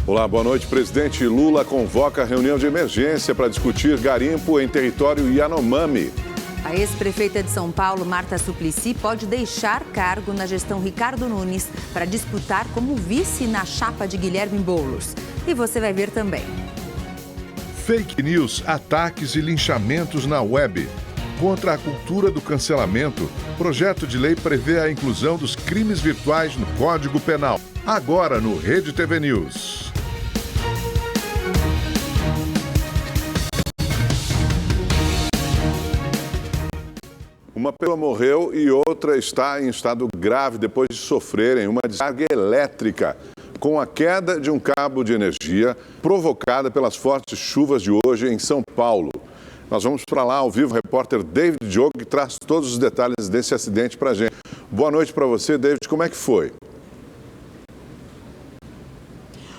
Olá, boa noite. Presidente Lula convoca reunião de emergência para discutir garimpo em território Yanomami. A ex-prefeita de São Paulo, Marta Suplicy, pode deixar cargo na gestão Ricardo Nunes para disputar como vice na chapa de Guilherme Boulos. E você vai ver também. Fake news, ataques e linchamentos na web. Contra a cultura do cancelamento, projeto de lei prevê a inclusão dos crimes virtuais no Código Penal. Agora no Rede TV News. Uma pessoa morreu e outra está em estado grave depois de sofrerem uma descarga elétrica com a queda de um cabo de energia provocada pelas fortes chuvas de hoje em São Paulo. Nós vamos para lá ao vivo, o repórter David Diogo, que traz todos os detalhes desse acidente para a gente. Boa noite para você, David. Como é que foi?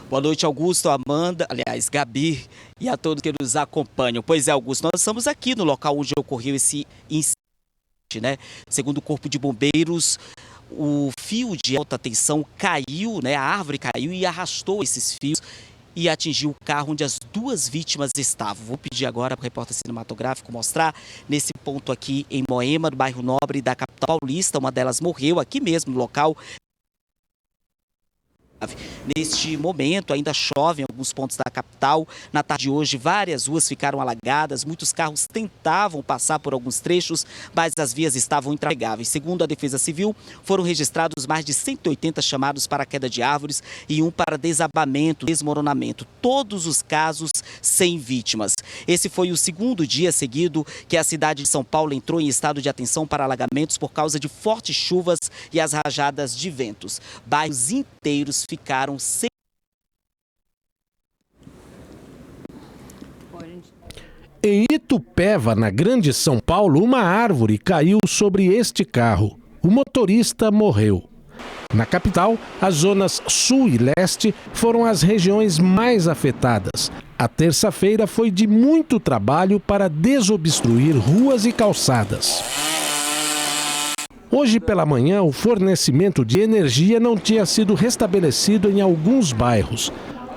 Boa noite, Augusto, Amanda, aliás, Gabi e a todos que nos acompanham. Pois é, Augusto, nós estamos aqui no local onde ocorreu esse incidente, né? Segundo o Corpo de Bombeiros, o fio de alta tensão caiu, né? A árvore caiu e arrastou esses fios e atingiu o carro onde as duas vítimas estavam. Vou pedir agora para o repórter cinematográfico mostrar nesse ponto aqui em Moema, no bairro Nobre da capital paulista. Uma delas morreu aqui mesmo no local. Neste momento ainda chove em alguns pontos da capital. Na tarde de hoje várias ruas ficaram alagadas, muitos carros tentavam passar por alguns trechos, mas as vias estavam intragáveis. Segundo a Defesa Civil, foram registrados mais de 180 chamados para queda de árvores e um para desabamento, desmoronamento. Todos os casos sem vítimas. Esse foi o segundo dia seguido que a cidade de São Paulo entrou em estado de atenção para alagamentos por causa de fortes chuvas e as rajadas de ventos. Bairros inteiros ficaram sem. Em Itupeva, na Grande São Paulo, uma árvore caiu sobre este carro. O motorista morreu. Na capital, as zonas sul e leste foram as regiões mais afetadas. A terça-feira foi de muito trabalho para desobstruir ruas e calçadas. Hoje pela manhã, o fornecimento de energia não tinha sido restabelecido em alguns bairros.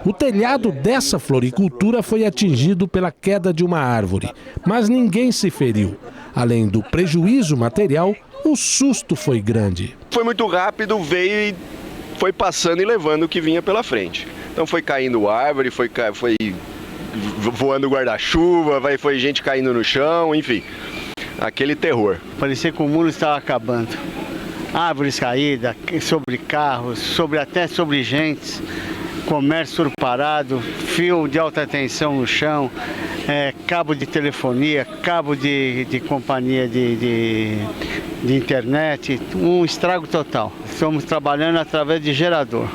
O telhado dessa floricultura foi atingido pela queda de uma árvore, mas ninguém se feriu. Além do prejuízo material, o susto foi grande. Foi muito rápido, veio e foi passando e levando o que vinha pela frente. Então foi caindo árvore, foi voando guarda-chuva, foi gente caindo no chão, enfim. Aquele terror. Parecia que o mundo estava acabando. Árvores caídas, sobre carros, até sobre gente, comércio parado, fio de alta tensão no chão, cabo de telefonia, cabo de companhia de internet, um estrago total. Estamos trabalhando através de gerador.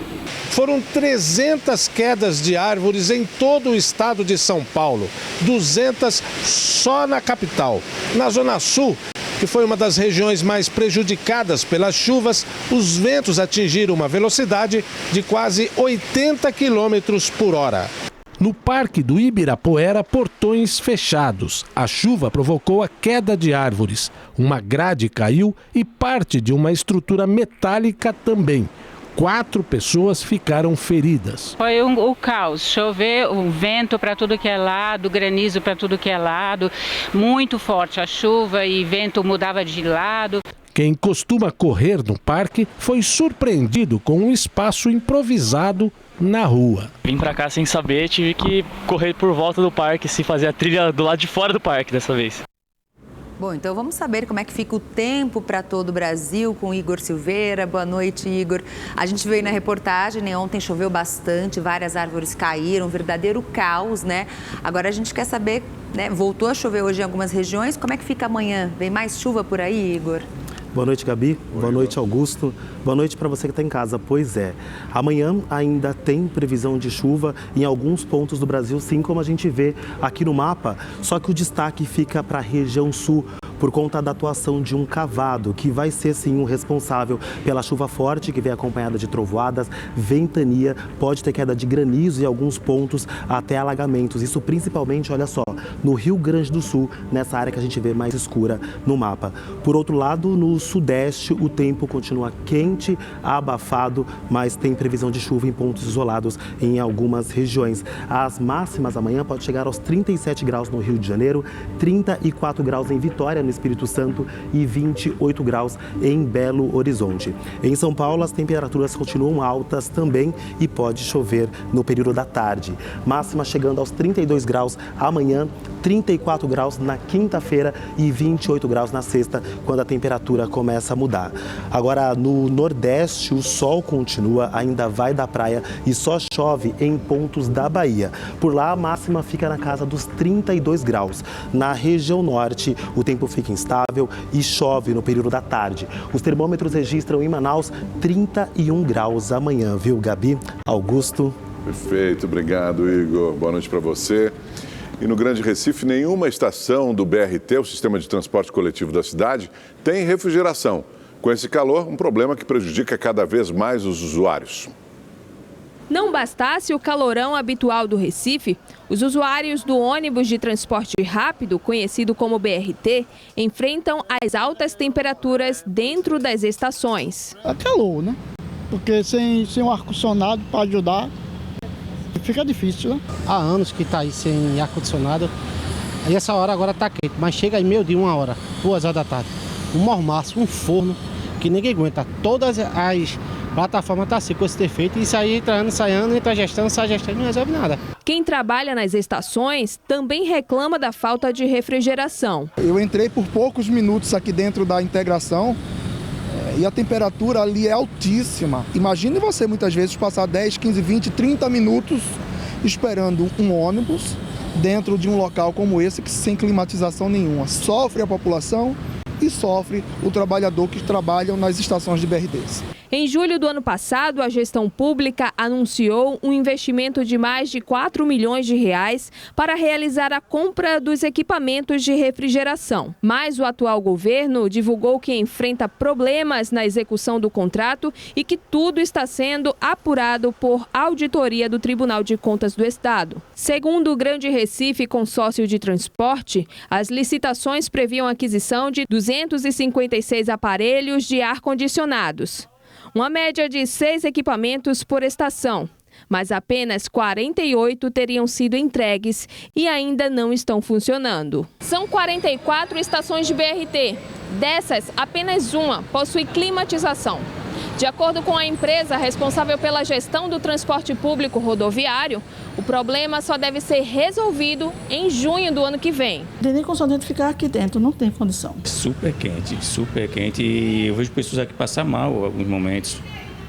Foram 300 quedas de árvores em todo o estado de São Paulo, 200 só na capital. Na Zona Sul, que foi uma das regiões mais prejudicadas pelas chuvas, os ventos atingiram uma velocidade de quase 80 km por hora. No Parque do Ibirapuera, portões fechados. A chuva provocou a queda de árvores. Uma grade caiu e parte de uma estrutura metálica também. 4 pessoas ficaram feridas. Foi o caos, choveu, o vento para tudo que é lado, granizo para tudo que é lado, muito forte a chuva e vento mudava de lado. Quem costuma correr no parque foi surpreendido com um espaço improvisado na rua. Vim para cá sem saber, tive que correr por volta do parque, se fazer a trilha do lado de fora do parque dessa vez. Bom, então vamos saber como é que fica o tempo para todo o Brasil com Igor Silveira. Boa noite, Igor. A gente veio na reportagem, né? Ontem choveu bastante, várias árvores caíram, um verdadeiro caos, né? Agora a gente quer saber, né? Voltou a chover hoje em algumas regiões, como é que fica amanhã? Vem mais chuva por aí, Igor? Boa noite, Gabi. Boa noite, Augusto. Boa noite para você que está em casa. Pois é, amanhã ainda tem previsão de chuva em alguns pontos do Brasil, sim, como a gente vê aqui no mapa. Só que o destaque fica para a região sul, por conta da atuação de um cavado, que vai ser sim um responsável pela chuva forte, que vem acompanhada de trovoadas, ventania, pode ter queda de granizo em alguns pontos, até alagamentos. Isso principalmente, olha só, no Rio Grande do Sul, nessa área que a gente vê mais escura no mapa. Por outro lado, no sudeste, o tempo continua quente, abafado, mas tem previsão de chuva em pontos isolados em algumas regiões. As máximas amanhã podem chegar aos 37 graus no Rio de Janeiro, 34 graus em Vitória, no Espírito Santo, e 28 graus em Belo Horizonte. Em São Paulo, as temperaturas continuam altas também e pode chover no período da tarde. Máxima chegando aos 32 graus amanhã, 34 graus na quinta-feira e 28 graus na sexta, quando a temperatura começa a mudar. Agora, no Nordeste, o sol continua, ainda vai da praia e só chove em pontos da Bahia. Por lá, a máxima fica na casa dos 32 graus. Na região norte, o tempo fica instável e chove no período da tarde. Os termômetros registram em Manaus 31 graus amanhã, viu, Gabi? Augusto? Perfeito, obrigado, Igor. Boa noite para você. E no Grande Recife, nenhuma estação do BRT, o sistema de transporte coletivo da cidade, tem refrigeração. Com esse calor, um problema que prejudica cada vez mais os usuários. Não bastasse o calorão habitual do Recife, os usuários do ônibus de transporte rápido, conhecido como BRT, enfrentam as altas temperaturas dentro das estações. É calor, né? Porque sem um ar-condicionado para ajudar, fica difícil, né? Há anos que está aí sem ar-condicionado. Aí essa hora agora está quente, mas chega aí meio-dia, 1h, 2h da tarde. Um mormaço, um forno que ninguém aguenta. Todas as plataformas estão assim com esse defeito. Isso aí entra ano, sai ano, entra gestão, sai gestão e não resolve nada. Quem trabalha nas estações também reclama da falta de refrigeração. Eu entrei por poucos minutos aqui dentro da integração e a temperatura ali é altíssima. Imagine você muitas vezes passar 10, 15, 20, 30 minutos esperando um ônibus dentro de um local como esse, que sem climatização nenhuma. Sofre a população e sofre o trabalhador que trabalha nas estações de BRTs. Em julho do ano passado, a gestão pública anunciou um investimento de mais de 4 milhões de reais para realizar a compra dos equipamentos de refrigeração. Mas o atual governo divulgou que enfrenta problemas na execução do contrato e que tudo está sendo apurado por auditoria do Tribunal de Contas do Estado. Segundo o Grande Recife Consórcio de Transporte, as licitações previam a aquisição de 256 aparelhos de ar-condicionados. Uma média de 6 equipamentos por estação, mas apenas 48 teriam sido entregues e ainda não estão funcionando. São 44 estações de BRT. Dessas, apenas uma possui climatização. De acordo com a empresa responsável pela gestão do transporte público rodoviário, o problema só deve ser resolvido em junho do ano que vem. Não tem nem condição de ficar aqui dentro, não tem condição. Super quente e eu vejo pessoas aqui passar mal em alguns momentos.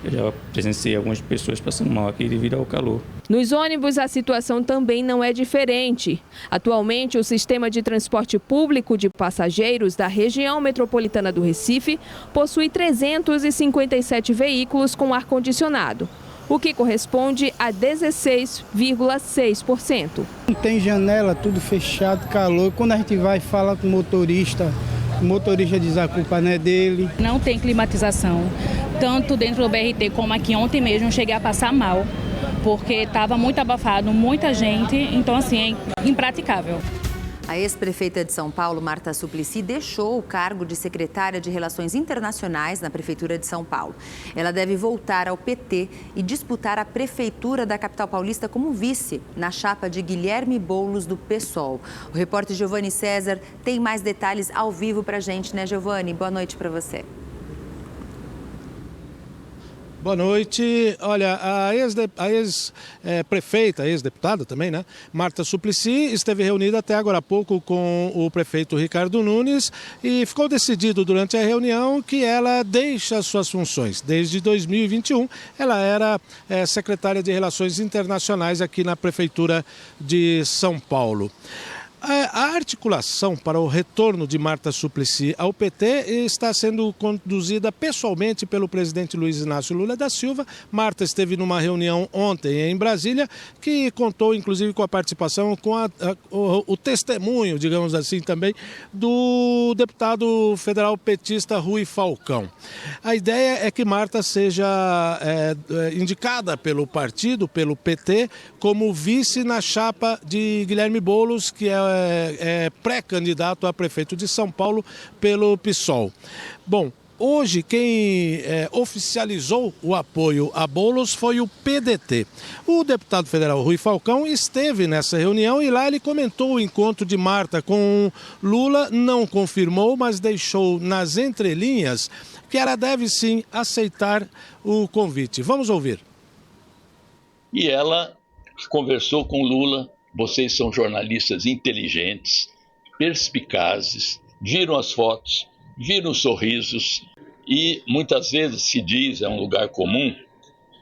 Eu já presenciei algumas pessoas passando mal aqui devido ao calor. Nos ônibus, a situação também não é diferente. Atualmente, o sistema de transporte público de passageiros da região metropolitana do Recife possui 357 veículos com ar-condicionado, o que corresponde a 16,6%. Não tem janela, tudo fechado, calor. Quando a gente vai falar com o motorista diz a culpa não é dele. Não tem climatização, tanto dentro do BRT como aqui. Ontem mesmo cheguei a passar mal, porque estava muito abafado, muita gente, então assim, é impraticável. A ex-prefeita de São Paulo, Marta Suplicy, deixou o cargo de secretária de Relações Internacionais na Prefeitura de São Paulo. Ela deve voltar ao PT e disputar a Prefeitura da capital paulista como vice, na chapa de Guilherme Boulos, do PSOL. O repórter Giovanni César tem mais detalhes ao vivo para a gente, né, Giovanni? Boa noite para você. Boa noite. Olha, a ex-prefeita, ex-deputada também, né? Marta Suplicy esteve reunida até agora há pouco com o prefeito Ricardo Nunes e ficou decidido durante a reunião que ela deixa suas funções. Desde 2021, ela era secretária de Relações Internacionais aqui na Prefeitura de São Paulo. A articulação para o retorno de Marta Suplicy ao PT está sendo conduzida pessoalmente pelo presidente Luiz Inácio Lula da Silva. Marta esteve numa reunião ontem em Brasília, que contou inclusive com a participação, com o testemunho, digamos assim, também, do deputado federal petista Rui Falcão. A ideia é que Marta seja indicada pelo partido, pelo PT, como vice na chapa de Guilherme Boulos, que é pré-candidato a prefeito de São Paulo pelo PSOL. Bom, hoje quem oficializou o apoio a Boulos foi o PDT. O deputado federal Rui Falcão esteve nessa reunião e lá ele comentou o encontro de Marta com Lula, não confirmou, mas deixou nas entrelinhas que ela deve sim aceitar o convite. Vamos ouvir. E ela conversou com Lula. Vocês são jornalistas inteligentes, perspicazes, viram as fotos, viram os sorrisos e muitas vezes se diz, é um lugar comum,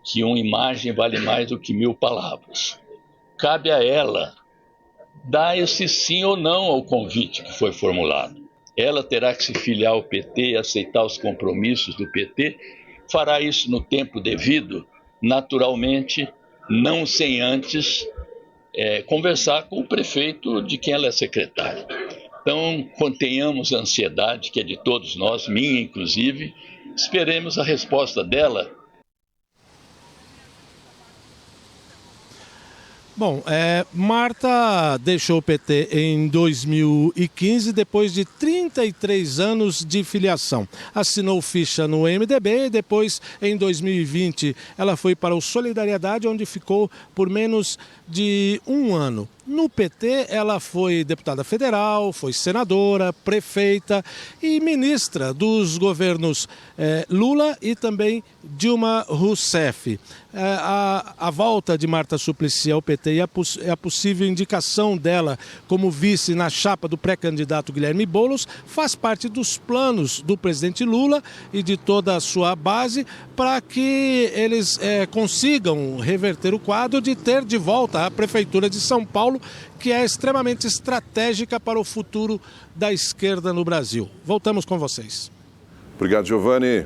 que uma imagem vale mais do que 1000 palavras. Cabe a ela dar esse sim ou não ao convite que foi formulado. Ela terá que se filiar ao PT e aceitar os compromissos do PT, fará isso no tempo devido, naturalmente, não sem antes conversar com o prefeito de quem ela é secretária. Então, contenhamos a ansiedade, que é de todos nós, minha inclusive, esperemos a resposta dela. Bom, Marta deixou o PT em 2015, depois de 33 anos de filiação. Assinou ficha no MDB e depois, em 2020, ela foi para o Solidariedade, onde ficou por menos de um ano. No PT, ela foi deputada federal, foi senadora, prefeita e ministra dos governos Lula e também Dilma Rousseff. A volta de Marta Suplicy ao PT e a possível indicação dela como vice na chapa do pré-candidato Guilherme Boulos faz parte dos planos do presidente Lula e de toda a sua base para que eles consigam reverter o quadro de ter de volta a Prefeitura de São Paulo, que é extremamente estratégica para o futuro da esquerda no Brasil. Voltamos com vocês. Obrigado, Giovanni.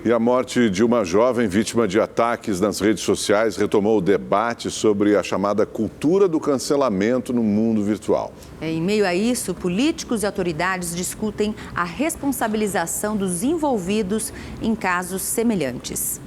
E a morte de uma jovem vítima de ataques nas redes sociais retomou o debate sobre a chamada cultura do cancelamento no mundo virtual. Em meio a isso, políticos e autoridades discutem a responsabilização dos envolvidos em casos semelhantes.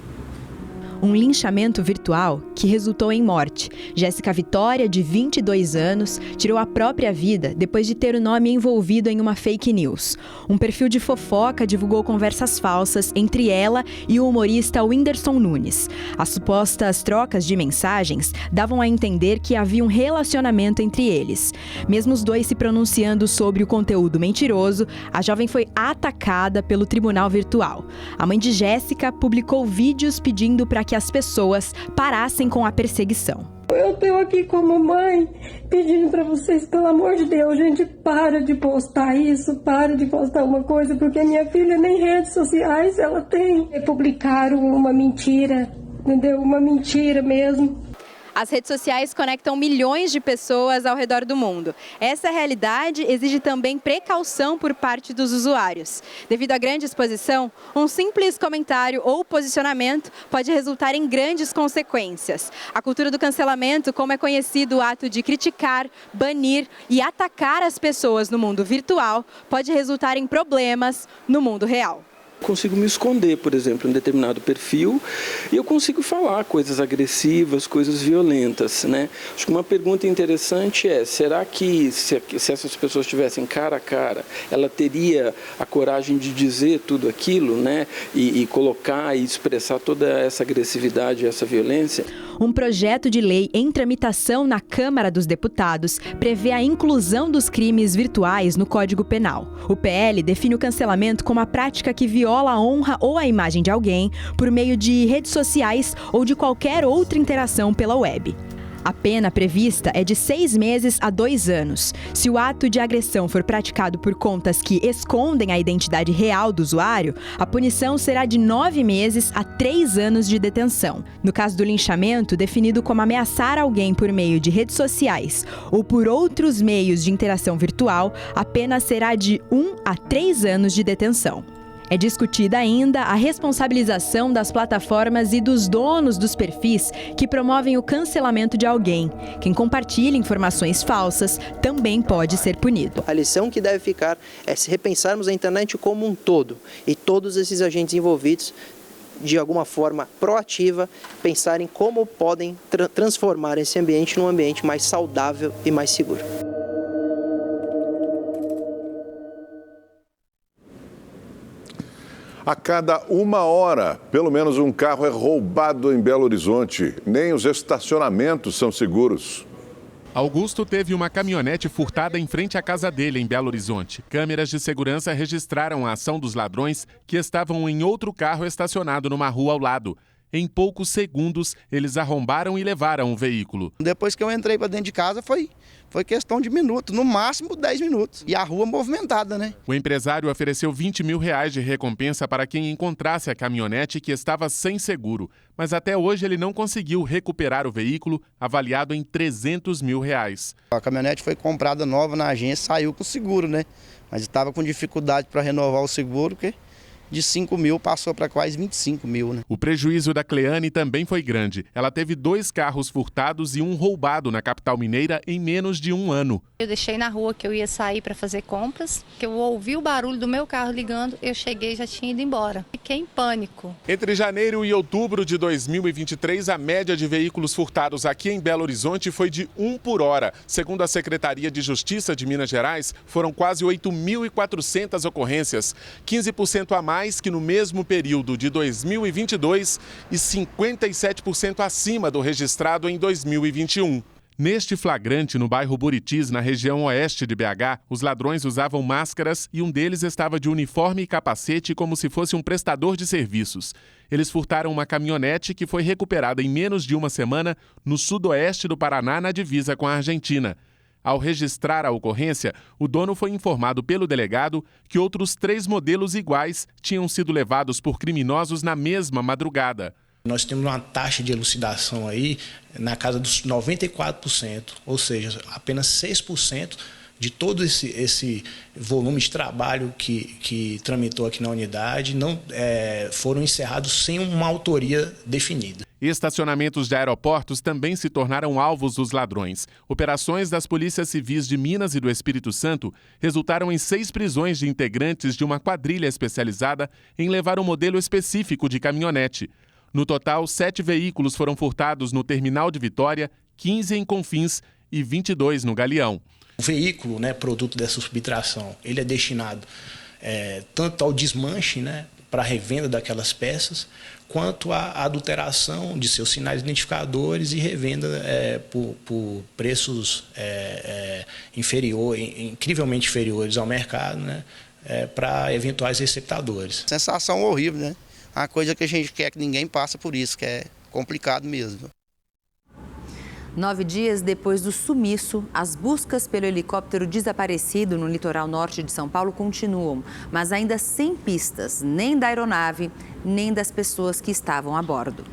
Um linchamento virtual que resultou em morte. Jéssica Vitória, de 22 anos, tirou a própria vida depois de ter o nome envolvido em uma fake news. Um perfil de fofoca divulgou conversas falsas entre ela e o humorista Whindersson Nunes. As supostas trocas de mensagens davam a entender que havia um relacionamento entre eles. Mesmo os dois se pronunciando sobre o conteúdo mentiroso, a jovem foi atacada pelo tribunal virtual. A mãe de Jéssica publicou vídeos pedindo para que as pessoas parassem com a perseguição. Eu estou aqui como mãe pedindo para vocês, pelo amor de Deus, gente, para de postar isso, para de postar uma coisa, porque a minha filha nem redes sociais ela tem. Publicaram uma mentira, entendeu? Uma mentira mesmo. As redes sociais conectam milhões de pessoas ao redor do mundo. Essa realidade exige também precaução por parte dos usuários. Devido à grande exposição, um simples comentário ou posicionamento pode resultar em grandes consequências. A cultura do cancelamento, como é conhecido o ato de criticar, banir e atacar as pessoas no mundo virtual, pode resultar em problemas no mundo real. Consigo me esconder, por exemplo, em um determinado perfil e eu consigo falar coisas agressivas, coisas violentas, né? Acho que uma pergunta interessante é, será que se essas pessoas estivessem cara a cara, ela teria a coragem de dizer tudo aquilo, né? E colocar e expressar toda essa agressividade e essa violência? Um projeto de lei em tramitação na Câmara dos Deputados prevê a inclusão dos crimes virtuais no Código Penal. O PL define o cancelamento como a prática que viola a honra ou a imagem de alguém por meio de redes sociais ou de qualquer outra interação pela web. A pena prevista é de 6 meses a 2 anos. Se o ato de agressão for praticado por contas que escondem a identidade real do usuário, a punição será de 9 meses a 3 anos de detenção. No caso do linchamento, definido como ameaçar alguém por meio de redes sociais ou por outros meios de interação virtual, a pena será de 1 a 3 anos de detenção. É discutida ainda a responsabilização das plataformas e dos donos dos perfis que promovem o cancelamento de alguém. Quem compartilha informações falsas também pode ser punido. A lição que deve ficar é se repensarmos a internet como um todo e todos esses agentes envolvidos, de alguma forma proativa, pensarem como podem transformar esse ambiente num ambiente mais saudável e mais seguro. A cada 1 hora, pelo menos um carro é roubado em Belo Horizonte. Nem os estacionamentos são seguros. Augusto teve uma caminhonete furtada em frente à casa dele, em Belo Horizonte. Câmeras de segurança registraram a ação dos ladrões que estavam em outro carro estacionado numa rua ao lado. Em poucos segundos, eles arrombaram e levaram o veículo. Depois que eu entrei para dentro de casa, foi questão de minutos, no máximo 10 minutos. E a rua movimentada, né? O empresário ofereceu R$20 mil de recompensa para quem encontrasse a caminhonete que estava sem seguro. Mas até hoje ele não conseguiu recuperar o veículo, avaliado em R$300 mil. A caminhonete foi comprada nova na agência, saiu com seguro, né? Mas estava com dificuldade para renovar o seguro, porque de 5 mil passou para quase 25 mil, né? O prejuízo da Cleane também foi grande. Ela teve 2 carros furtados e um roubado na capital mineira em menos de 1 ano. Eu deixei na rua que eu ia sair para fazer compras, que eu ouvi o barulho do meu carro ligando, eu cheguei e já tinha ido embora. Fiquei em pânico. Entre janeiro e outubro de 2023, a média de veículos furtados aqui em Belo Horizonte foi de 1 por hora. Segundo a Secretaria de Justiça de Minas Gerais, foram quase 8.400 ocorrências, 15% a mais que no mesmo período de 2022 e 57% acima do registrado em 2021. Neste flagrante, no bairro Buritis, na região oeste de BH, os ladrões usavam máscaras e um deles estava de uniforme e capacete como se fosse um prestador de serviços. Eles furtaram uma caminhonete que foi recuperada em menos de 1 semana no sudoeste do Paraná, na divisa com a Argentina. Ao registrar a ocorrência, o dono foi informado pelo delegado que outros 3 modelos iguais tinham sido levados por criminosos na mesma madrugada. Nós temos uma taxa de elucidação aí na casa dos 94%, ou seja, apenas 6% de todo esse volume de trabalho que tramitou aqui na unidade não foram encerrados sem uma autoria definida. Estacionamentos de aeroportos também se tornaram alvos dos ladrões. Operações das polícias civis de Minas e do Espírito Santo resultaram em 6 prisões de integrantes de uma quadrilha especializada em levar um modelo específico de caminhonete. No total, 7 veículos foram furtados no terminal de Vitória, 15 em Confins e 22 no Galeão. O veículo, produto dessa subtração, ele é destinado tanto ao desmanche, para a revenda daquelas peças, quanto à adulteração de seus sinais identificadores e revenda por preços incrivelmente inferiores ao mercado, para eventuais receptadores. Sensação horrível, né? Uma coisa que a gente quer que ninguém passe por isso, que é complicado mesmo. 9 dias depois do sumiço, as buscas pelo helicóptero desaparecido no litoral norte de São Paulo continuam, mas ainda sem pistas, nem da aeronave, nem das pessoas que estavam a bordo.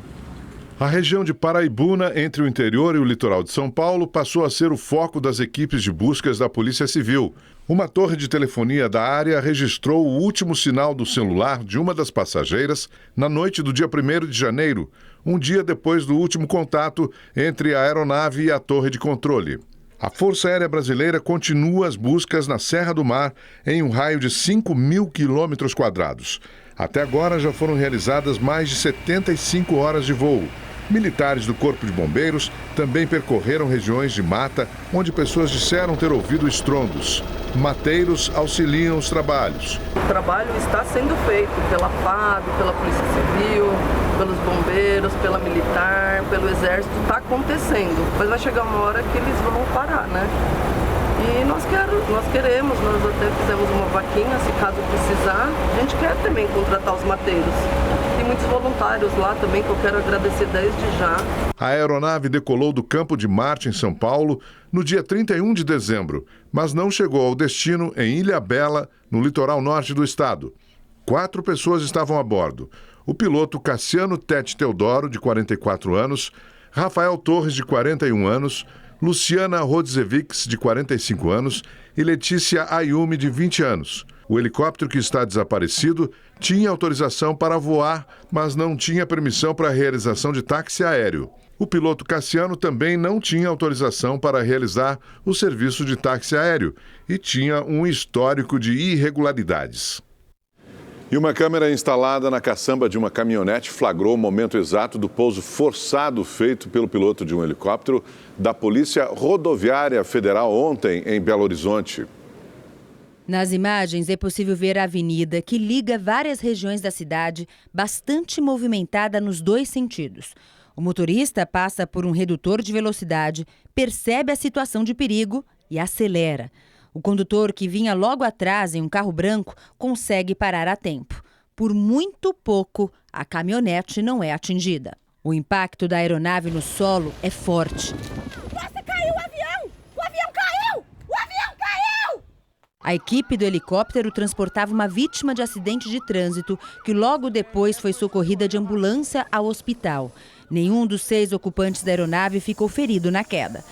A região de Paraibuna, entre o interior e o litoral de São Paulo, passou a ser o foco das equipes de buscas da Polícia Civil. Uma torre de telefonia da área registrou o último sinal do celular de uma das passageiras na noite do dia 1º de janeiro, um dia depois do último contato entre a aeronave e a torre de controle. A Força Aérea Brasileira continua as buscas na Serra do Mar em um raio de 5.000 quilômetros quadrados. Até agora já foram realizadas mais de 75 horas de voo. Militares do Corpo de Bombeiros também percorreram regiões de mata onde pessoas disseram ter ouvido estrondos. Mateiros auxiliam os trabalhos. O trabalho está sendo feito pela FAB, pela Polícia Civil, pelos bombeiros, pela militar, pelo Exército. Está acontecendo, mas vai chegar uma hora que eles vão parar, né? E nós queremos, nós até fizemos uma vaquinha, se caso precisar. A gente quer também contratar os mateiros. Tem muitos voluntários lá também, que eu quero agradecer desde já. A aeronave decolou do Campo de Marte, em São Paulo, no dia 31 de dezembro, mas não chegou ao destino em Ilhabela, no litoral norte do estado. 4 pessoas estavam a bordo. O piloto Cassiano Tete Teodoro, de 44 anos, Rafael Torres, de 41 anos, Luciana Rodzevics, de 45 anos, e Letícia Ayumi, de 20 anos. O helicóptero que está desaparecido tinha autorização para voar, mas não tinha permissão para a realização de táxi aéreo. O piloto Cassiano também não tinha autorização para realizar o serviço de táxi aéreo e tinha um histórico de irregularidades. E uma câmera instalada na caçamba de uma caminhonete flagrou o momento exato do pouso forçado feito pelo piloto de um helicóptero da Polícia Rodoviária Federal ontem em Belo Horizonte. Nas imagens é possível ver a avenida que liga várias regiões da cidade, bastante movimentada nos 2 sentidos. O motorista passa por um redutor de velocidade, percebe a situação de perigo e acelera. O condutor, que vinha logo atrás em um carro branco, consegue parar a tempo. Por muito pouco, a caminhonete não é atingida. O impacto da aeronave no solo é forte. Nossa, caiu o avião! O avião caiu! O avião caiu! A equipe do helicóptero transportava uma vítima de acidente de trânsito que logo depois foi socorrida de ambulância ao hospital. Nenhum dos 6 ocupantes da aeronave ficou ferido na queda.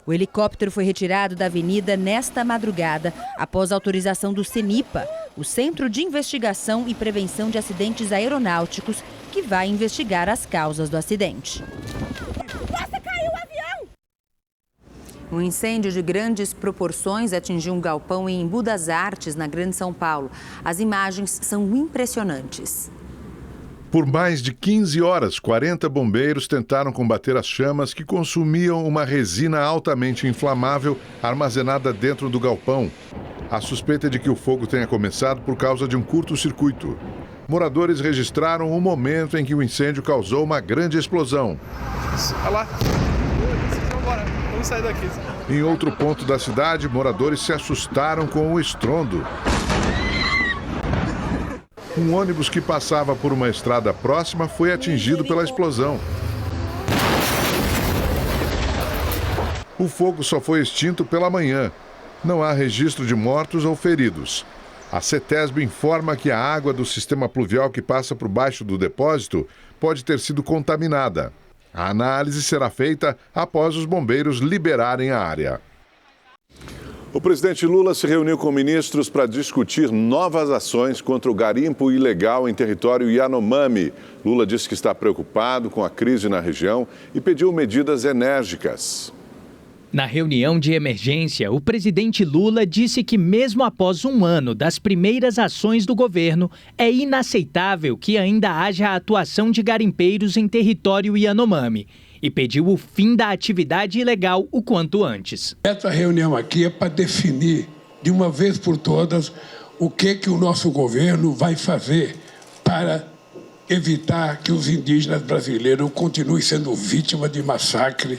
O helicóptero foi retirado da avenida nesta madrugada, após autorização do CENIPA, o Centro de Investigação e Prevenção de Acidentes Aeronáuticos, que vai investigar as causas do acidente. Nossa, caiu o avião! Um incêndio de grandes proporções atingiu um galpão em Embu das Artes, na Grande São Paulo. As imagens são impressionantes. Por mais de 15 horas, 40 bombeiros tentaram combater as chamas que consumiam uma resina altamente inflamável armazenada dentro do galpão. A suspeita é de que o fogo tenha começado por causa de um curto-circuito. Moradores registraram o momento em que o incêndio causou uma grande explosão. Olha lá. Vamos sair daqui. Em outro ponto da cidade, moradores se assustaram com o estrondo. Um ônibus que passava por uma estrada próxima foi atingido pela explosão. O fogo só foi extinto pela manhã. Não há registro de mortos ou feridos. A CETESB informa que a água do sistema pluvial que passa por baixo do depósito pode ter sido contaminada. A análise será feita após os bombeiros liberarem a área. O presidente Lula se reuniu com ministros para discutir novas ações contra o garimpo ilegal em território Yanomami. Lula disse que está preocupado com a crise na região e pediu medidas enérgicas. Na reunião de emergência, o presidente Lula disse que mesmo após 1 ano das primeiras ações do governo, é inaceitável que ainda haja atuação de garimpeiros em território Yanomami. E pediu o fim da atividade ilegal o quanto antes. Essa reunião aqui é para definir, de uma vez por todas, o que o nosso governo vai fazer para evitar que os indígenas brasileiros continuem sendo vítimas de massacre,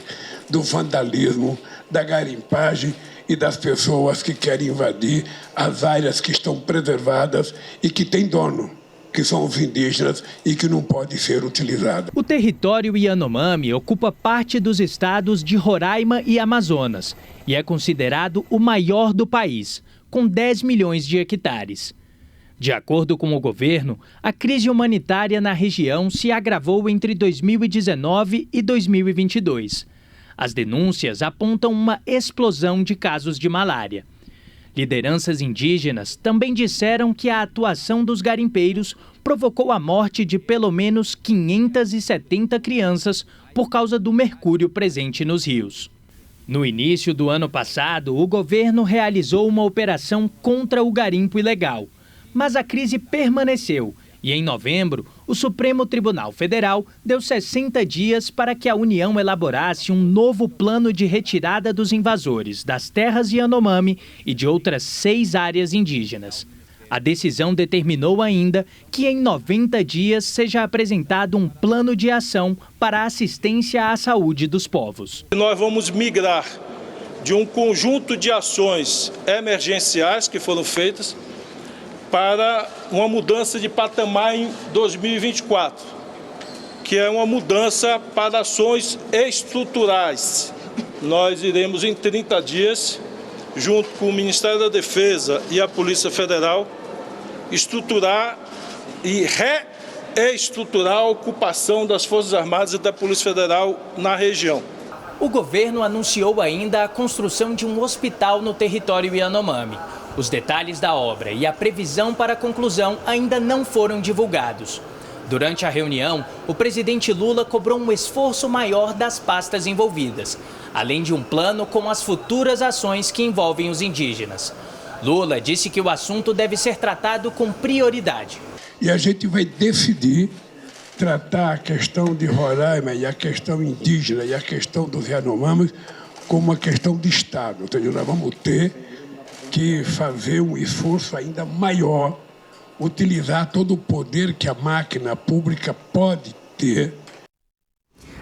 do vandalismo, da garimpagem e das pessoas que querem invadir as áreas que estão preservadas e que têm dono, que são os indígenas e que não pode ser utilizado. O território Yanomami ocupa parte dos estados de Roraima e Amazonas e é considerado o maior do país, com 10 milhões de hectares. De acordo com o governo, a crise humanitária na região se agravou entre 2019 e 2022. As denúncias apontam uma explosão de casos de malária. Lideranças indígenas também disseram que a atuação dos garimpeiros provocou a morte de pelo menos 570 crianças por causa do mercúrio presente nos rios. No início do ano passado, o governo realizou uma operação contra o garimpo ilegal, mas a crise permaneceu e, em novembro, o Supremo Tribunal Federal deu 60 dias para que a União elaborasse um novo plano de retirada dos invasores das terras Yanomami e de outras 6 áreas indígenas. A decisão determinou ainda que em 90 dias seja apresentado um plano de ação para a assistência à saúde dos povos. Nós vamos migrar de um conjunto de ações emergenciais que foram feitas para uma mudança de patamar em 2024, que é uma mudança para ações estruturais. Nós iremos em 30 dias, junto com o Ministério da Defesa e a Polícia Federal, estruturar e reestruturar a ocupação das Forças Armadas e da Polícia Federal na região. O governo anunciou ainda a construção de um hospital no território Yanomami. Os detalhes da obra e a previsão para a conclusão ainda não foram divulgados. Durante a reunião, o presidente Lula cobrou um esforço maior das pastas envolvidas, além de um plano com as futuras ações que envolvem os indígenas. Lula disse que o assunto deve ser tratado com prioridade. E a gente vai decidir tratar a questão de Roraima e a questão indígena e a questão dos Yanomamis como uma questão de Estado. Entendeu? Nós vamos ter que fazer um esforço ainda maior, utilizar todo o poder que a máquina pública pode ter.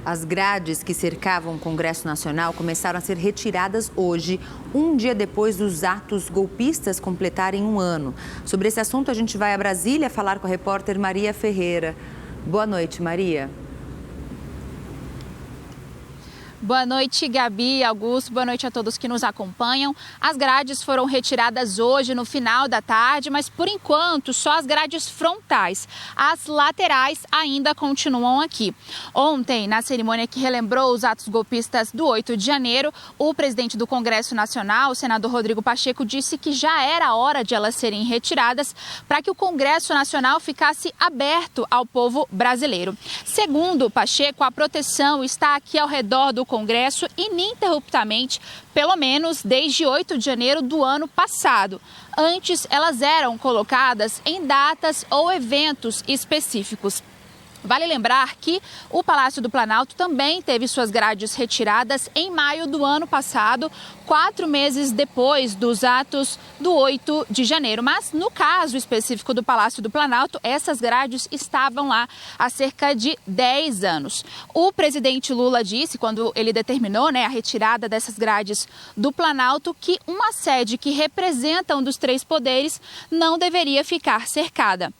As grades que cercavam o Congresso Nacional começaram a ser retiradas hoje, um dia depois dos atos golpistas completarem um ano. Sobre esse assunto, a gente vai a Brasília falar com a repórter Maria Ferreira. Boa noite, Maria. Boa noite, Gabi, Augusto, boa noite a todos que nos acompanham. As grades foram retiradas hoje no final da tarde, mas por enquanto só as grades frontais. As laterais ainda continuam aqui. Ontem, na cerimônia que relembrou os atos golpistas do 8 de janeiro, o presidente do Congresso Nacional, o senador Rodrigo Pacheco, disse que já era hora de elas serem retiradas para que o Congresso Nacional ficasse aberto ao povo brasileiro. Segundo Pacheco, a proteção está aqui ao redor do Congresso ininterruptamente, pelo menos desde 8 de janeiro do ano passado. Antes, elas eram colocadas em datas ou eventos específicos. Vale lembrar que o Palácio do Planalto também teve suas grades retiradas em maio do ano passado, 4 meses depois dos atos do 8 de janeiro. Mas no caso específico do Palácio do Planalto, essas grades estavam lá há cerca de 10 anos. O presidente Lula disse, quando ele determinou a retirada dessas grades do Planalto, que uma sede que representa um dos 3 poderes não deveria ficar cercada.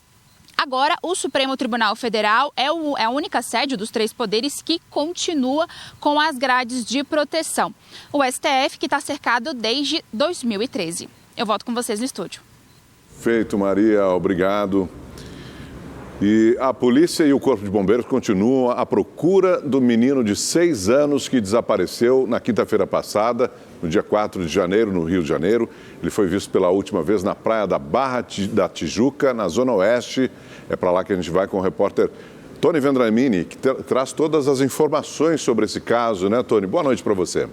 Agora, o Supremo Tribunal Federal é a única sede dos 3 poderes que continua com as grades de proteção. O STF, que está cercado desde 2013. Eu volto com vocês no estúdio. Feito, Maria. Obrigado. E a polícia e o Corpo de Bombeiros continuam à procura do menino de 6 anos que desapareceu na quinta-feira passada, no dia 4 de janeiro, no Rio de Janeiro. Ele foi visto pela última vez na praia da Barra da Tijuca, na Zona Oeste. É para lá que a gente vai com o repórter Tony Vendramini, que traz todas as informações sobre esse caso, né, Tony? Boa noite para você.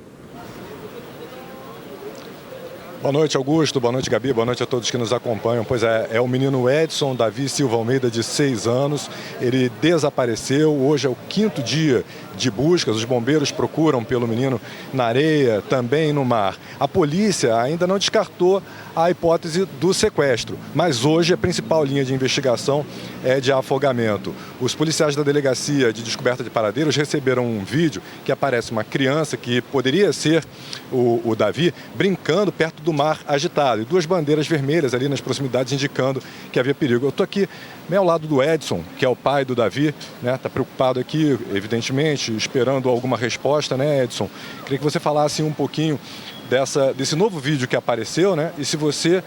Boa noite, Augusto. Boa noite, Gabi. Boa noite a todos que nos acompanham. Pois é o menino Edson Davi Silva Almeida, de 6 anos. Ele desapareceu. Hoje é o 5º dia de buscas. Os bombeiros procuram pelo menino na areia, também no mar. A polícia ainda não descartou a hipótese do sequestro, mas hoje a principal linha de investigação é de afogamento. Os policiais da Delegacia de Descoberta de Paradeiros receberam um vídeo que aparece uma criança que poderia ser o Davi brincando perto do mar agitado e 2 bandeiras vermelhas ali nas proximidades indicando que havia perigo. Eu estou aqui bem ao lado do Edson, que é o pai do Davi, né? Está preocupado aqui, evidentemente, esperando alguma resposta, né, Edson? Queria que você falasse um pouquinho desse novo vídeo que apareceu, né? E se você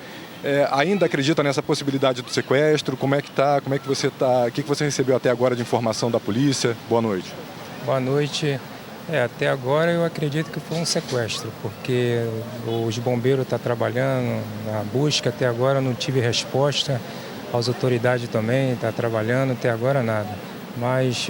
ainda acredita nessa possibilidade do sequestro, como é que tá? Como é que você tá? O que você recebeu até agora de informação da polícia? Boa noite. Boa noite. Até agora eu acredito que foi um sequestro, porque os bombeiros estão trabalhando na busca, até agora não tive resposta, as autoridades também estão trabalhando, até agora nada. Mas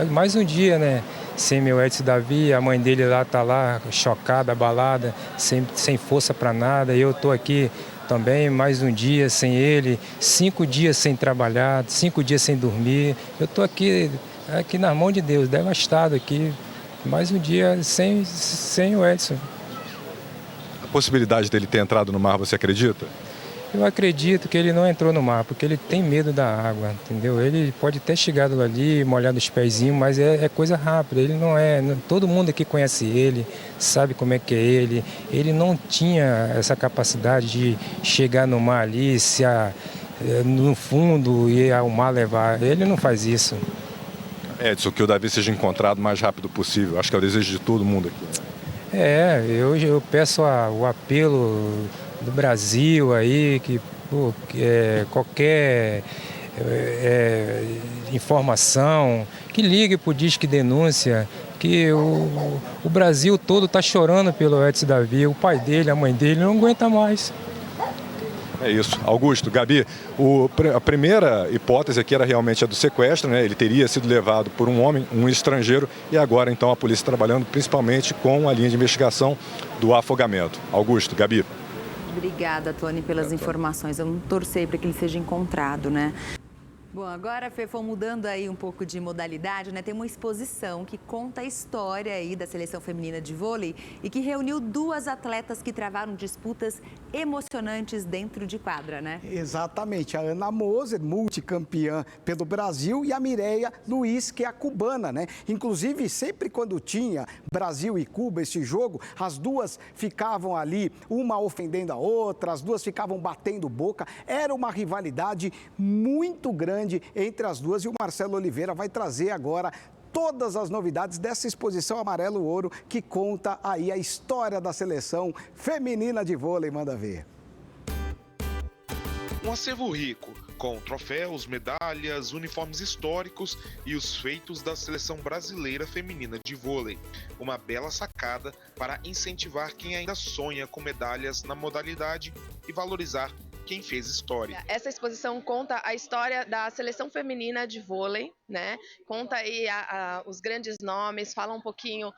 mais um dia, né? Sem meu Edson Davi, a mãe dele lá está lá, chocada, abalada, sem força para nada. Eu estou aqui também, mais um dia sem ele, 5 dias sem trabalhar, 5 dias sem dormir. Eu estou aqui na mão de Deus, devastado aqui. Mais um dia sem o Edson. A possibilidade dele ter entrado no mar, você acredita? Eu acredito que ele não entrou no mar, porque ele tem medo da água, entendeu? Ele pode ter chegado ali, molhado os pezinhos, mas é coisa rápida. Ele não é... Todo mundo aqui conhece ele, sabe como é que é ele. Ele não tinha essa capacidade de chegar no mar ali, no fundo e ao mar levar. Ele não faz isso. Edson, que o Davi seja encontrado o mais rápido possível. Acho que é o desejo de todo mundo aqui. Eu peço o apelo do Brasil aí, que qualquer informação, que ligue para o Disque Denúncia, que o Brasil todo está chorando pelo Edson Davi, o pai dele, a mãe dele, não aguenta mais. É isso. Augusto, Gabi, a primeira hipótese aqui era realmente a do sequestro, né? Ele teria sido levado por um homem, um estrangeiro, e agora então a polícia trabalhando principalmente com a linha de investigação do afogamento. Augusto, Gabi. Obrigada, Tony, pelas informações. Vamos torcer para que ele seja encontrado, né? Bom, agora, Fê, foi mudando aí um pouco de modalidade, né? Tem uma exposição que conta a história aí da seleção feminina de vôlei e que reuniu duas atletas que travaram disputas emocionantes dentro de quadra, né? Exatamente. A Ana Moser, multicampeã pelo Brasil, e a Mireia Luiz, que é a cubana, né? Inclusive, sempre quando tinha Brasil e Cuba esse jogo, as duas ficavam ali, uma ofendendo a outra, as duas ficavam batendo boca. Era uma rivalidade muito grande entre as duas, e o Marcelo Oliveira vai trazer agora todas as novidades dessa exposição Amarelo Ouro, que conta aí a história da seleção feminina de vôlei. Manda ver. Um acervo rico, com troféus, medalhas, uniformes históricos e os feitos da seleção brasileira feminina de vôlei. Uma bela sacada para incentivar quem ainda sonha com medalhas na modalidade e valorizar quem fez história. Essa exposição conta a história da seleção feminina de vôlei, né? Conta aí os grandes nomes, fala um pouquinho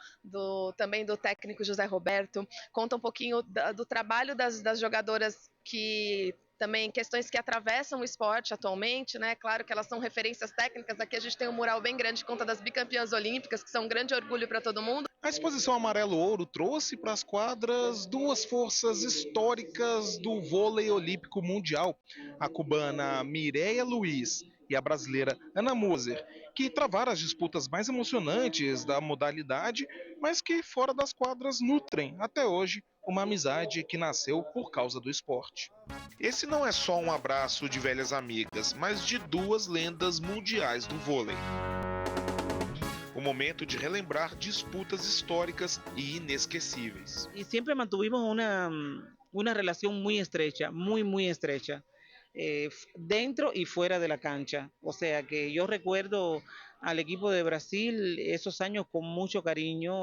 também do técnico José Roberto, conta um pouquinho do trabalho das jogadoras, que também questões que atravessam o esporte atualmente, né? Claro que elas são referências técnicas. Aqui a gente tem um mural bem grande, conta das bicampeãs olímpicas, que são um grande orgulho para todo mundo. A exposição Amarelo Ouro trouxe para as quadras duas forças históricas do vôlei olímpico mundial, a cubana Mireia Luiz e a brasileira Ana Moser, que travaram as disputas mais emocionantes da modalidade, mas que fora das quadras nutrem, até hoje, uma amizade que nasceu por causa do esporte. Esse não é só um abraço de velhas amigas, mas de duas lendas mundiais do vôlei. O momento de relembrar disputas históricas e inesquecíveis. E sempre mantuvimos uma relação muito estrecha, muito estrecha, dentro y fuera de la cancha. O sea que yo recuerdo al equipo de Brasil esos años con mucho cariño,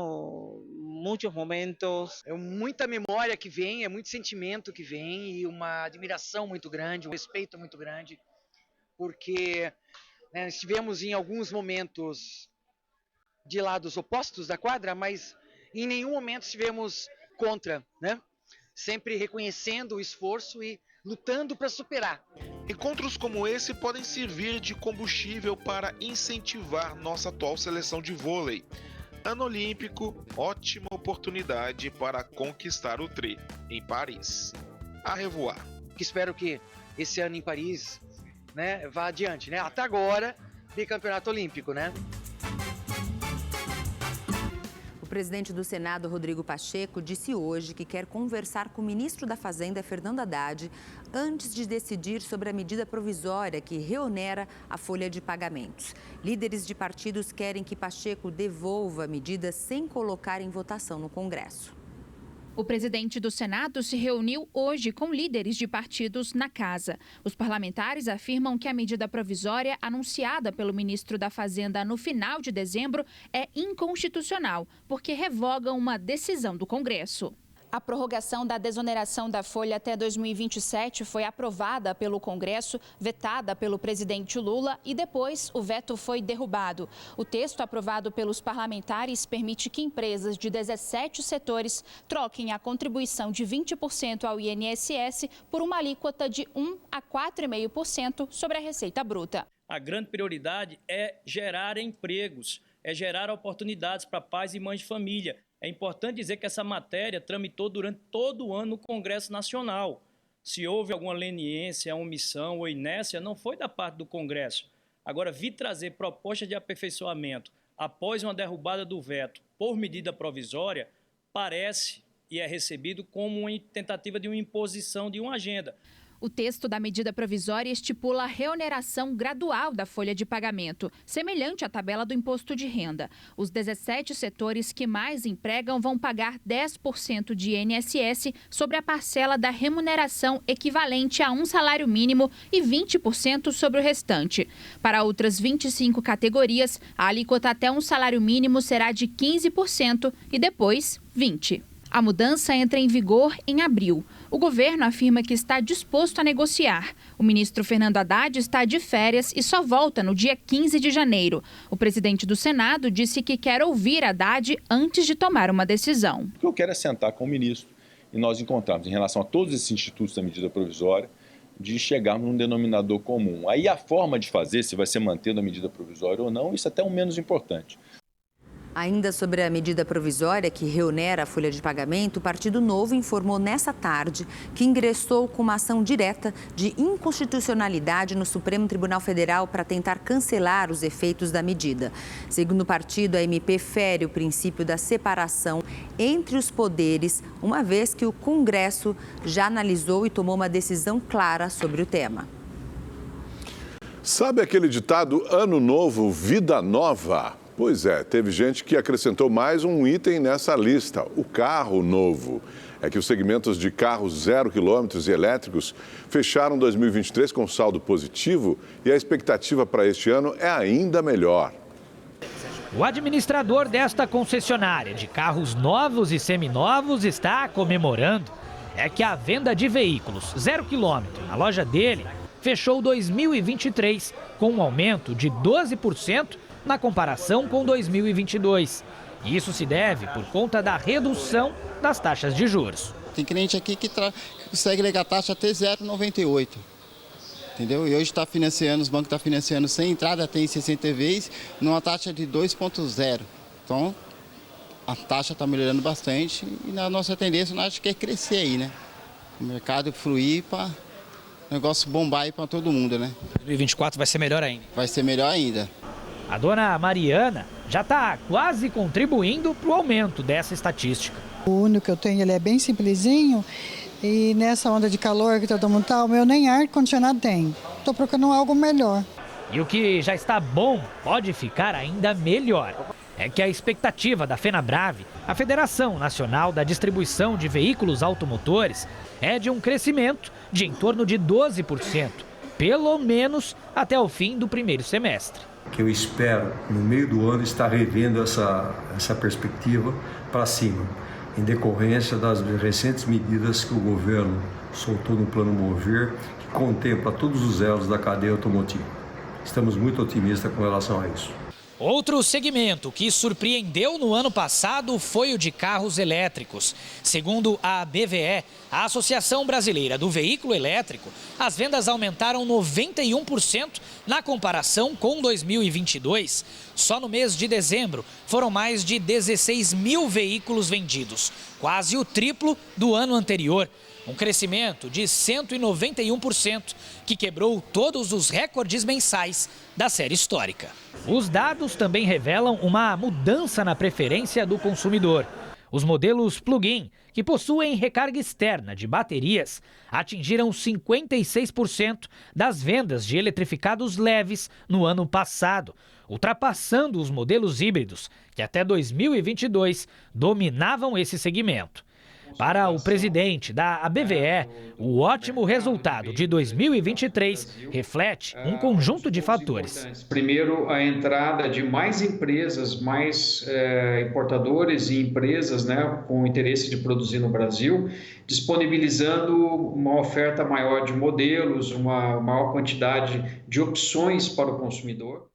muitos momentos. É muita memória que vem, é muito sentimento que vem e uma admiração muito grande, um respeito muito grande, porque estivemos em alguns momentos de lados opostos da quadra, mas em nenhum momento estivemos contra, né? Sempre reconhecendo o esforço e lutando para superar. Encontros como esse podem servir de combustível para incentivar nossa atual seleção de vôlei. Ano olímpico, ótima oportunidade para conquistar o tri em Paris. A revoar. Espero que esse ano em Paris, né, vá adiante, né? Até agora, bicampeonato olímpico, né? O presidente do Senado, Rodrigo Pacheco, disse hoje que quer conversar com o ministro da Fazenda, Fernando Haddad, antes de decidir sobre a medida provisória que reonera a folha de pagamentos. Líderes de partidos querem que Pacheco devolva a medida sem colocar em votação no Congresso. O presidente do Senado se reuniu hoje com líderes de partidos na casa. Os parlamentares afirmam que a medida provisória anunciada pelo ministro da Fazenda no final de dezembro é inconstitucional, porque revoga uma decisão do Congresso. A prorrogação da desoneração da folha até 2027 foi aprovada pelo Congresso, vetada pelo presidente Lula e depois o veto foi derrubado. O texto aprovado pelos parlamentares permite que empresas de 17 setores troquem a contribuição de 20% ao INSS por uma alíquota de 1 a 4,5% sobre a receita bruta. A grande prioridade é gerar empregos, é gerar oportunidades para pais e mães de família. É importante dizer que essa matéria tramitou durante todo o ano no Congresso Nacional. Se houve alguma leniência, omissão ou inércia, não foi da parte do Congresso. Agora, vir trazer proposta de aperfeiçoamento após uma derrubada do veto por medida provisória, parece e é recebido como uma tentativa de uma imposição de uma agenda. O texto da medida provisória estipula a reoneração gradual da folha de pagamento, semelhante à tabela do imposto de renda. Os 17 setores que mais empregam vão pagar 10% de INSS sobre a parcela da remuneração equivalente a um salário mínimo e 20% sobre o restante. Para outras 25 categorias, a alíquota até um salário mínimo será de 15% e depois 20%. A mudança entra em vigor em abril. O governo afirma que está disposto a negociar. O ministro Fernando Haddad está de férias e só volta no dia 15 de janeiro. O presidente do Senado disse que quer ouvir Haddad antes de tomar uma decisão. O que eu quero é sentar com o ministro e nós encontrarmos, em relação a todos esses institutos da medida provisória, de chegarmos num denominador comum. Aí a forma de fazer, se vai ser mantendo a medida provisória ou não, isso é até o menos importante. Ainda sobre a medida provisória que reonera a folha de pagamento, o Partido Novo informou nessa tarde que ingressou com uma ação direta de inconstitucionalidade no Supremo Tribunal Federal para tentar cancelar os efeitos da medida. Segundo o partido, a MP fere o princípio da separação entre os poderes, uma vez que o Congresso já analisou e tomou uma decisão clara sobre o tema. Sabe aquele ditado Ano Novo, Vida Nova? Pois é, teve gente que acrescentou mais um item nessa lista, o carro novo. É que os segmentos de carros 0 km e elétricos fecharam 2023 com saldo positivo e a expectativa para este ano é ainda melhor. O administrador desta concessionária de carros novos e seminovos está comemorando. É que a venda de veículos 0 km na loja dele fechou 2023 com um aumento de 12% na comparação com 2022. Isso se deve por conta da redução das taxas de juros. Tem cliente aqui que consegue ligar a taxa até 0,98. Entendeu? E hoje está financiando, os bancos estão financiando sem entrada, tem 60 vezes, numa taxa de 2,0. Então, a taxa está melhorando bastante e na nossa tendência nós acho que é crescer aí, né? O mercado fluir para o negócio bombar aí para todo mundo, né? 2024 vai ser melhor ainda. Vai ser melhor ainda. A dona Mariana já está quase contribuindo para o aumento dessa estatística. O único que eu tenho, ele é bem simplesinho e nessa onda de calor que todo mundo está, o meu nem ar-condicionado tem. Estou procurando algo melhor. E o que já está bom pode ficar ainda melhor. É que a expectativa da FenaBrave, a Federação Nacional da Distribuição de Veículos Automotores, é de um crescimento de em torno de 12%, pelo menos até o fim do primeiro semestre. Que eu espero, no meio do ano, estar revendo essa perspectiva para cima, em decorrência das recentes medidas que o governo soltou no Plano Mover, que contempla todos os elos da cadeia automotiva. Estamos muito otimistas com relação a isso. Outro segmento que surpreendeu no ano passado foi o de carros elétricos. Segundo a BVE, a Associação Brasileira do Veículo Elétrico, as vendas aumentaram 91% na comparação com 2022. Só no mês de dezembro foram mais de 16 mil veículos vendidos, quase o triplo do ano anterior. Um crescimento de 191%, que quebrou todos os recordes mensais da série histórica. Os dados também revelam uma mudança na preferência do consumidor. Os modelos plug-in, que possuem recarga externa de baterias, atingiram 56% das vendas de eletrificados leves no ano passado, ultrapassando os modelos híbridos, que até 2022 dominavam esse segmento. Para o presidente da ABVE, o ótimo resultado de 2023 reflete um conjunto de fatores. Primeiro, a entrada de mais empresas, mais importadores e empresas, né, com interesse de produzir no Brasil, disponibilizando uma oferta maior de modelos, uma maior quantidade de opções para o consumidor.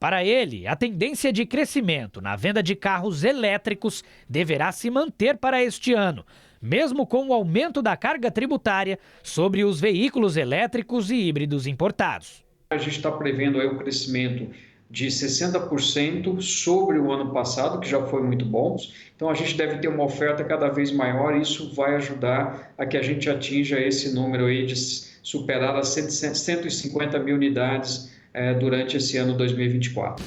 Para ele, a tendência de crescimento na venda de carros elétricos deverá se manter para este ano, mesmo com o aumento da carga tributária sobre os veículos elétricos e híbridos importados. A gente está prevendo aí um crescimento de 60% sobre o ano passado, que já foi muito bom. Então a gente deve ter uma oferta cada vez maior e isso vai ajudar a que a gente atinja esse número aí de superar as 150 mil unidades durante esse ano 2024.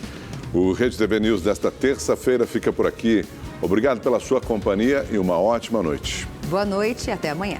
O Rede TV News desta terça-feira fica por aqui. Obrigado pela sua companhia e uma ótima noite. Boa noite e até amanhã.